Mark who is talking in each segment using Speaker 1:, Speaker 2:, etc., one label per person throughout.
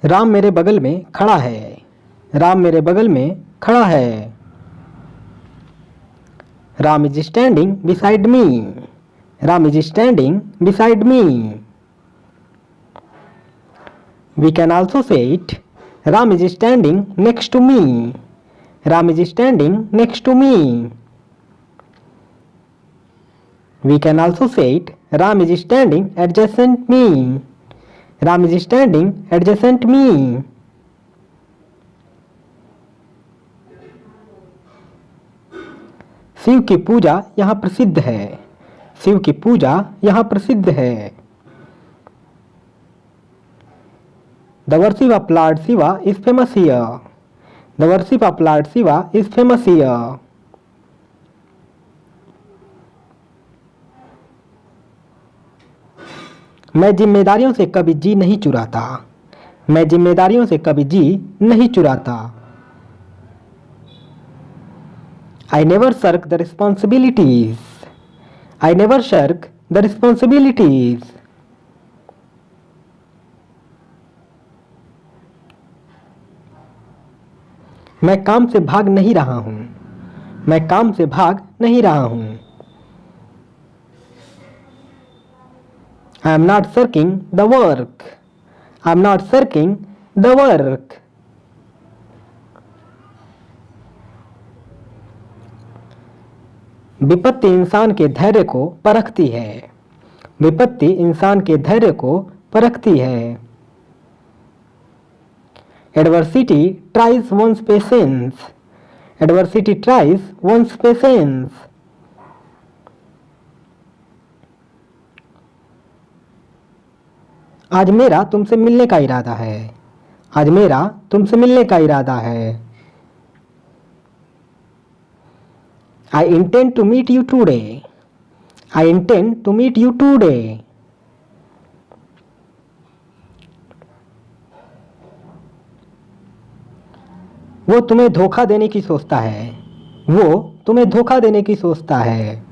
Speaker 1: राम मेरे बगल में खड़ा है। राम मेरे बगल में खड़ा है। Ram is standing beside me. Ram is standing beside me. We can also say it, Ram is standing next to me. Ram is standing next to me. We can also say it, Ram is standing adjacent me. Ram is standing adjacent me. Shiv की पूजा यहाँ प्रसिद्ध है। शिव की पूजा यहाँ प्रसिद्ध है। The worship of Lord Shiva is famous here. The worship of Lord Shiva is famous here. मैं जिम्मेदारियों से कभी जी नहीं चुराता। मैं जिम्मेदारियों से कभी जी नहीं चुराता। I never shirk the responsibilities. I never shirk the responsibilities. मैं काम से भाग नहीं रहा हूं। मैं काम से भाग नहीं रहा हूं। I am not shirking the work. I am not shirking the work. विपत्ति इंसान के धैर्य को परखती है। विपत्ति इंसान के धैर्य को परखती है। Adversity tries one's patience. Adversity tries one's patience. आज मेरा तुमसे मिलने का इरादा है। आज मेरा तुमसे मिलने का इरादा है। I intend to meet you today. I intend to meet you today. वो तुम्हें धोखा देने की सोचता है। वो तुम्हें धोखा देने की सोचता है।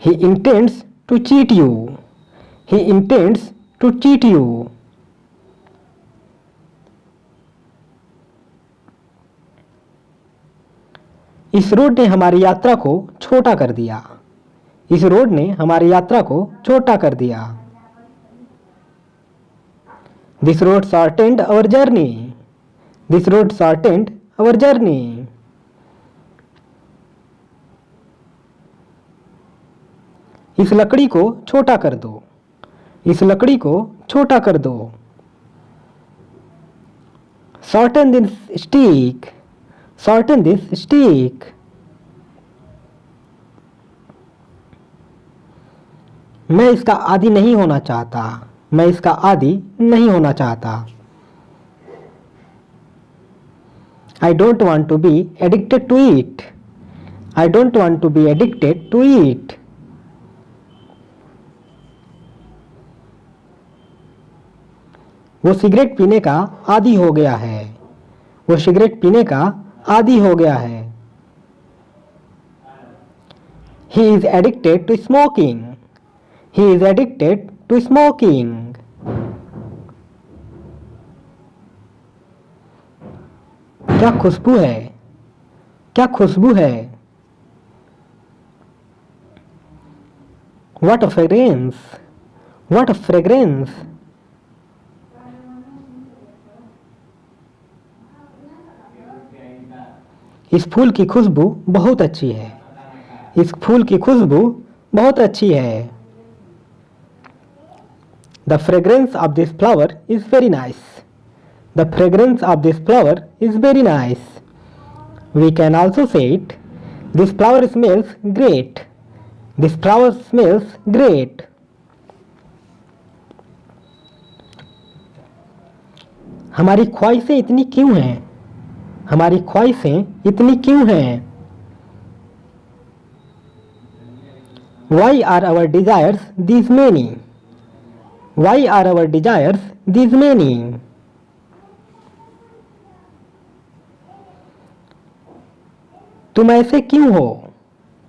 Speaker 1: He intends to cheat you. He intends to cheat you. इस रोड ने हमारी यात्रा को छोटा कर दिया। इस रोड ने हमारी यात्रा को छोटा कर दिया। This road shortened our journey. This road shortened our journey. इस लकड़ी को छोटा कर दो। इस लकड़ी को छोटा कर दो। Shorten this stick. Shorten this stick. मैं इसका आदी नहीं होना चाहता। मैं इसका आदी नहीं होना चाहता। I don't want to be addicted to it. I don't want to be addicted to it. वो सिगरेट पीने का आदी हो गया है। वो सिगरेट पीने का आदी हो गया है। He is addicted to smoking. He is addicted to smoking. क्या खुशबू है। क्या खुशबू है। What a fragrance. What a fragrance. इस फूल की खुशबू बहुत अच्छी है। इस फूल की खुशबू बहुत अच्छी है। The fragrance of this flower is very nice. The fragrance of this flower is very nice. We can also say it. This flower smells great. This flower smells great. हमारी ख्वाहिशें इतनी क्यों हैं। हमारी ख्वाहिशें इतनी क्यों हैं। Why are our desires these many? Why are our desires these many? तुम ऐसे क्यों हो?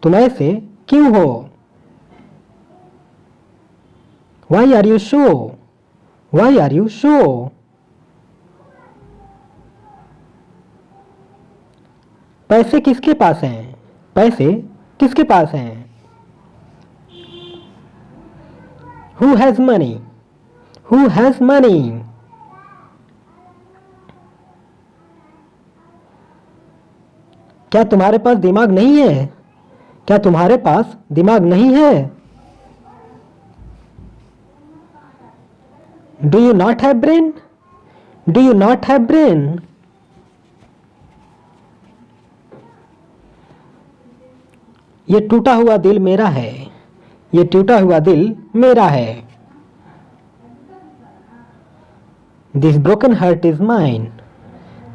Speaker 1: तुम ऐसे क्यों हो? Why are you so? Why are you so? पैसे किसके पास हैं? पैसे किसके पास हैं? Who has money? Who has money? क्या तुम्हारे पास दिमाग नहीं है? क्या तुम्हारे पास दिमाग नहीं है? Do you not have brain? Do you not have brain? ये टूटा हुआ दिल मेरा है। ये टूटा हुआ दिल मेरा है। This broken heart is mine.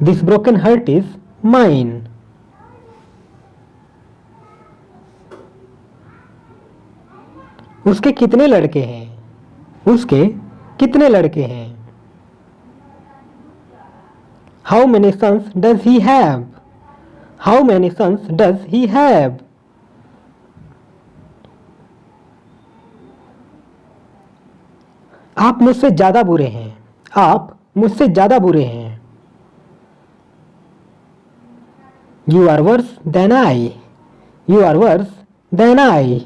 Speaker 1: This broken heart is mine. उसके कितने लड़के हैं? उसके कितने लड़के हैं? How many sons does he have? How many sons does he have? आप मुझसे ज्यादा बुरे हैं। आप मुझसे ज्यादा बुरे हैं। You are worse than I. You are worse than I.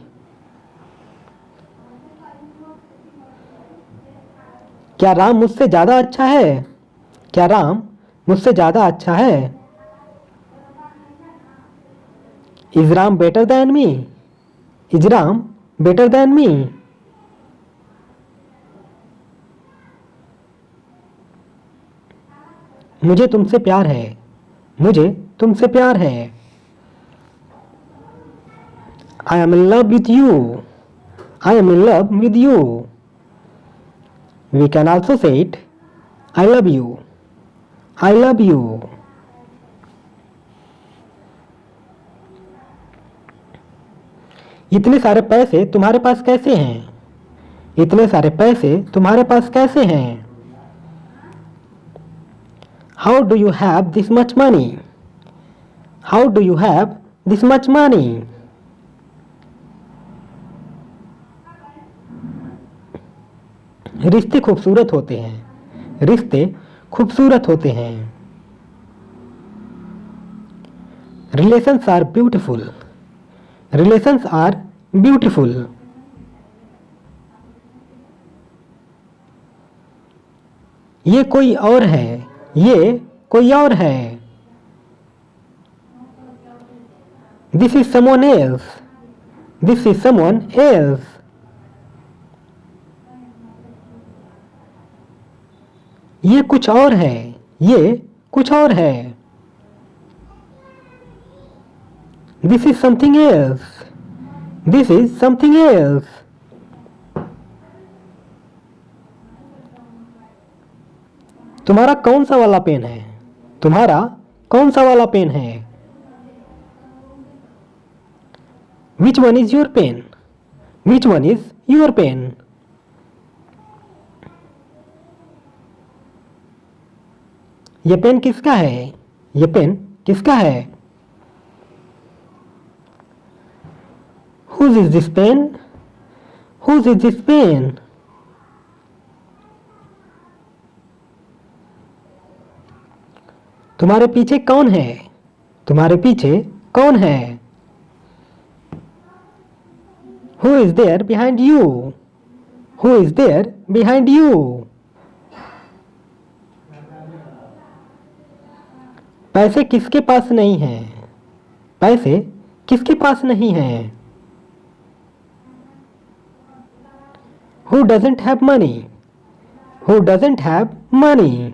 Speaker 1: क्या राम मुझसे ज्यादा अच्छा है? क्या राम मुझसे ज्यादा अच्छा है? Is Ram better than me? Is Ram better than me? मुझे तुमसे प्यार है। मुझे तुमसे प्यार है। I am in love with you. I am in love with you. We can also say it. I love you. I love you. इतने सारे पैसे तुम्हारे पास कैसे हैं? इतने सारे पैसे तुम्हारे पास कैसे हैं? How do you have this much money? How do you have this much money? रिश्ते खूबसूरत होते हैं। रिश्ते खूबसूरत होते हैं। Relations are beautiful. Relations are beautiful. ये कोई और है। ये कोई और है। This is someone else. This is someone else. ये कुछ और है। ये कुछ और है। This is something else. This is something else. तुम्हारा कौन सा वाला पेन है? तुम्हारा कौन सा वाला पेन है? Which one is your pen? Which one is your pen? ये पेन किसका है? ये पेन किसका है? Whose is this pen? Whose is this pen? तुम्हारे पीछे कौन है? तुम्हारे पीछे कौन है? Who is there behind you? Who is there behind you? पैसे किसके पास नहीं हैं? पैसे किसके पास नहीं हैं? Who doesn't have money? Who doesn't have money?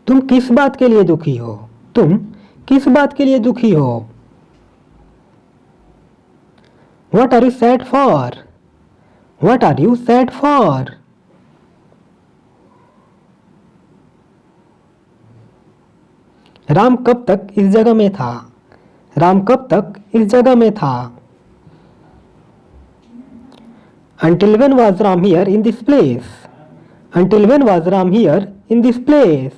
Speaker 1: तुम किस बात के लिए दुखी हो? तुम किस बात के लिए दुखी हो? What are you sad for? What are you sad for? Ram कब तक इस जगह में था? राम कब तक इस जगह में था? Until when was Ram here in this place? Until when was Ram here in this place?